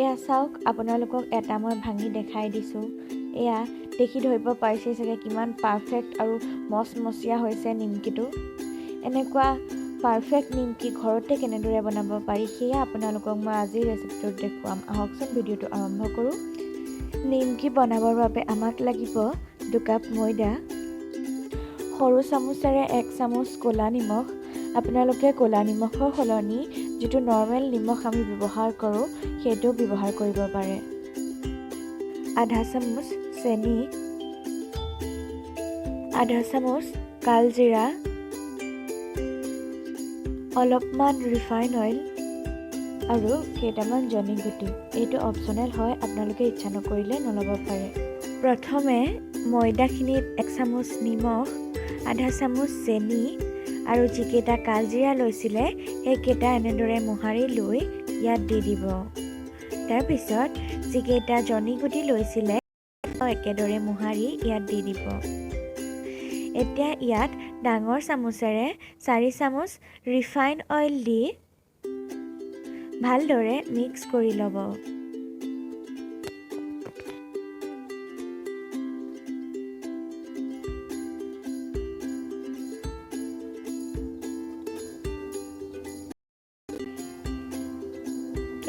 এয়া চাওক আপোনালোকক এটা মই ভাঙি দেখাই দিছোঁ। এয়া দেখি ধৰিব পাৰিছে চাগে কিমান পাৰফেক্ট আৰু মচমচীয়া হৈছে নিমকিটো। এনেকুৱা পাৰফেক্ট নিমকি ঘৰতে কেনেদৰে বনাব পাৰি সেয়া আপোনালোকক মই আজিৰ ৰেচিপিটোত দেখুৱাম। আহকচোন ভিডিঅ'টো আৰম্ভ কৰোঁ। নিমকি বনাবৰ বাবে আমাক লাগিব 2 কাপ ময়দা, সৰু চামুচেৰে 1 চামুচ ক'লা নিমখ। আপোনালোকে ক'লা নিমখৰ সলনি যিটো নৰ্মেল নিমখ আমি ব্যৱহাৰ কৰোঁ সেইটো ব্যৱহাৰ কৰিব পাৰে। আধা চামুচ চেনি, আধা চামুচ কালজিৰা, অলপমান ৰিফাইন অইল আৰু কেইটামান জনি গুটি। এইটো অপচনেল হয়, আপোনালোকে ইচ্ছা নকৰিলে নল'ব পাৰে। প্ৰথমে ময়দাখিনিত 1 চামুচ নিমখ, আধা চামুচ চেনি আৰু যিকেইটা কালজিৰা লৈছিলে সেইকেইটা এনেদৰে মোহাৰি লৈ ইয়াত দি দিব। তাৰপিছত যিকেইটা জনি গুটি লৈছিলে একেদৰে মোহাৰি ইয়াত দি দিব। এতিয়া ইয়াত ডাঙৰ চামুচেৰে 4 চামুচ ৰিফাইন অইল দি ভালদৰে মিক্স কৰি ল'ব।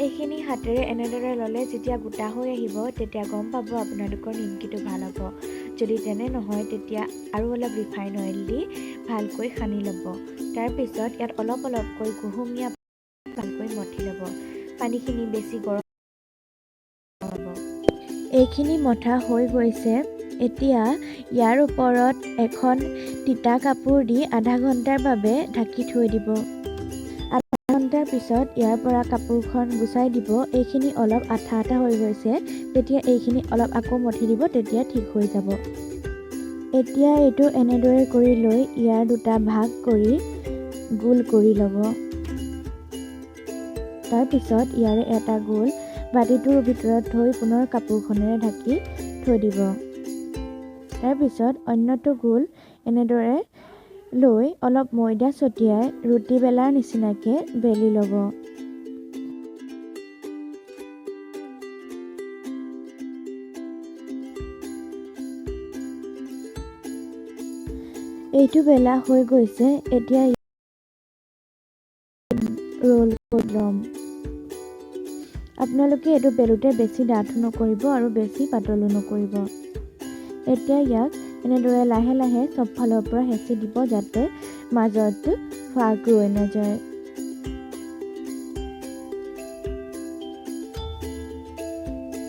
এইখিনি হাতেৰে এনেদৰে ল'লে যেতিয়া গোটা হৈ আহিব তেতিয়া গম পাব আপোনালোকৰ নিমকিটো ভাল হ'ব। যদি তেনে নহয় তেতিয়া আৰু অলপ ৰিফাইন অইল দি ভালকৈ সানি ল'ব। তাৰপিছত ইয়াত অলপ অলপকৈ কুহুমীয়া ভালকৈ মঠি ল'ব। পানীখিনি বেছি গৰম হ'ব। এইখিনি মঠা হৈ গৈছে। এতিয়া ইয়াৰ ওপৰত এখন তিতা কাপোৰ দি আধা ঘণ্টাৰ বাবে ঢাকি থৈ দিব। ঘণ্টাৰ পিছত ইয়াৰ পৰা কাপোৰখন গুচাই দিব। এইখিনি অলপ আঠা আঠা হৈ গৈছে। তেতিয়া এইখিনি অলপ আকৌ মঠি দিব, তেতিয়া ঠিক হৈ যাব। এতিয়া এইটো এনেদৰে কৰি লৈ ইয়াৰ 2টা ভাগ কৰি গোল কৰি ল'ব। তাৰপিছত ইয়াৰে এটা গোল বাতিটোৰ ভিতৰত থৈ পুনৰ কাপোৰখনেৰে ঢাকি থৈ দিব। তাৰপিছত অন্যটো গোল এনেদৰে লৈ অলপ ময়দা ছটিয়াই ৰুটি বেলাৰ নিচিনাকৈ বেলি ল'ব। এইটো বেলা হৈ গৈছে। এতিয়া ৰোল কৰি ল'ম। আপোনালোকে এইটো বেলোতে বেছি ডাঠো নকৰিব আৰু বেছি পাতলো নকৰিব। এতিয়া ইয়াক এনেদৰে লাহে লাহে চব ফালৰ পৰা হেঁচি দিব যাতে মাজত ফাক ৰৈ নাযায়।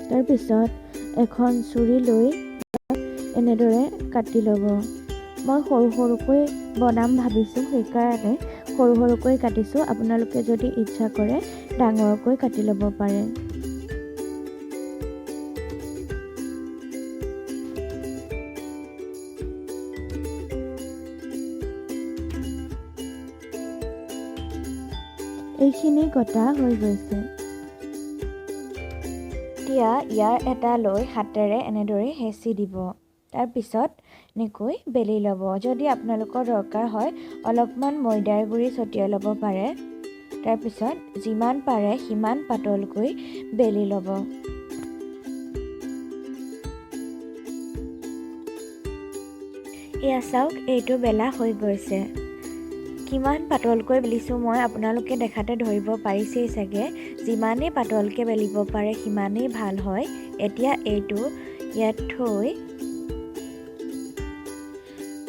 তাৰপিছত এখন ছুৰী লৈ এনেদৰে কাটি ল'ব। মই সৰু সৰুকৈ বনাম ভাবিছোঁ, সেইকাৰণে সৰু সৰুকৈ কাটিছোঁ। আপোনালোকে যদি ইচ্ছা কৰে ডাঙৰকৈ কাটি ল'ব পাৰে। এইখিনি কটা হৈ গৈছে। এতিয়া ইয়াৰ এটা লৈ হাতেৰে এনেদৰে হেঁচি দিব। তাৰপিছত এনেকৈ বেলি ল'ব। যদি আপোনালোকৰ দৰকাৰ হয় অলপমান ময়দাৰ গুড়ি ছটিয়াই ল'ব পাৰে। তাৰপিছত যিমান পাৰে সিমান পাতলকৈ বেলি ল'ব। এয়া চাওক, এইটো বেলা হৈ গৈছে। কিমান পাতলকৈ বেলিছোঁ মই, আপোনালোকে দেখাতে ধৰিব পাৰিছেই চাগে। যিমানেই পাতলকৈ বেলিব পাৰে সিমানেই ভাল হয়। এতিয়া এইটো ইয়াত থৈ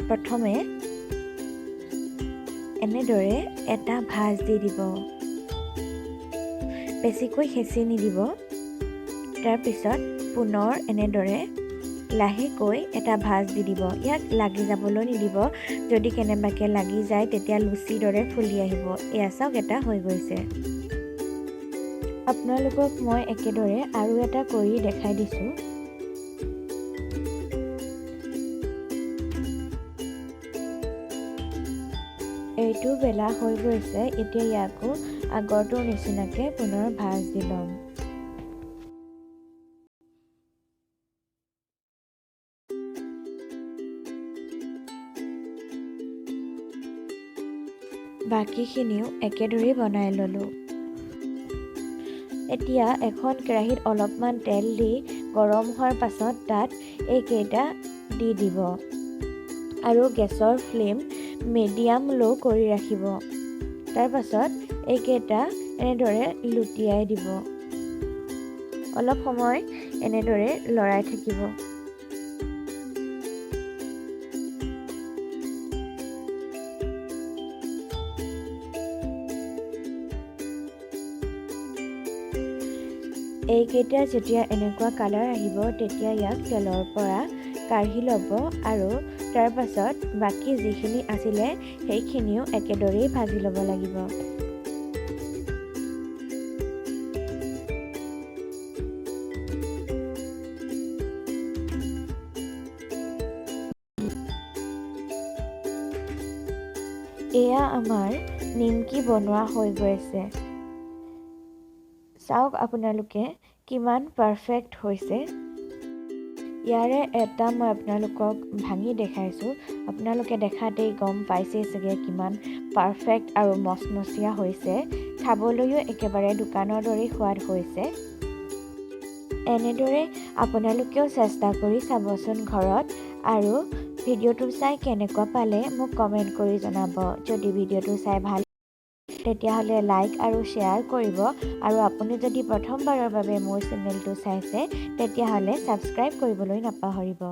প্ৰথমে এনেদৰে এটা ভাঁজ দি দিব। বেছিকৈ হেঁচি নিদিব। তাৰপিছত পুনৰ এনেদৰে লাহেকৈ এটা ভাঁজ দি দিব। ইয়াক লাগি যাবলৈ নিদিব। যদি কেনেবাকৈ লাগি যায় তেতিয়া লুচিৰ দৰে ফুলি আহিব। এয়া চাওক, এটা হৈ গৈছে। আপোনালোকক মই একেদৰে আৰু এটা কৰি দেখাই দিছোঁ। এইটো বেলা হৈ গৈছে। এতিয়া ইয়াকো আগৰটোৰ নিচিনাকৈ পুনৰ ভাঁজ দি ল'ম। বাকীখিনিও একেদৰেই বনাই ল'লোঁ। এতিয়া এখন কেৰাহীত অলপমান তেল দি গৰম হোৱাৰ পাছত তাত এইকেইটা দি দিব আৰু গেছৰ ফ্লেম মিডিয়াম ল' কৰি ৰাখিব। তাৰ পাছত এইকেইটা এনেদৰে লুটিয়াই দিব। অলপ সময় এনেদৰে লৰাই থাকিব। এইকেইটা যেতিয়া এনেকুৱা কালাৰ আহিব তেতিয়া ইয়াক তেলৰ পৰা কাঢ়ি ল'ব আৰু তাৰ পাছত বাকী যিখিনি আছিলে সেইখিনিও একেদৰেই ভাজি ল'ব লাগিব। এয়া আমাৰ নিমকি বনোৱা হৈ গৈছে। চাওক আপোনালোকে কিমান পাৰফেক্ট হৈছে। ইয়াৰে এটা মই আপোনালোকক ভাঙি দেখাইছোঁ। আপোনালোকে দেখাতেই গম পাইছেই চাগে কিমান পাৰফেক্ট আৰু মচমচীয়া হৈছে। খাবলৈও একেবাৰে দোকানৰ দৰেই সোৱাদ হৈছে। এনেদৰে আপোনালোকেও চেষ্টা কৰি চাবচোন ঘৰত আৰু ভিডিঅ'টো চাই কেনেকুৱা পালে মোক কমেণ্ট কৰি জনাব। যদি ভিডিঅ'টো চাই ভাল তেতিয়াহ'লে লাইক আৰু শ্বেয়াৰ কৰিব আৰু আপুনি যদি প্ৰথমবাৰৰ বাবে মোৰ চেনেলটো চাইছে তেতিয়াহ'লে ছাবস্ক্ৰাইব কৰিবলৈ নাপাহৰিব।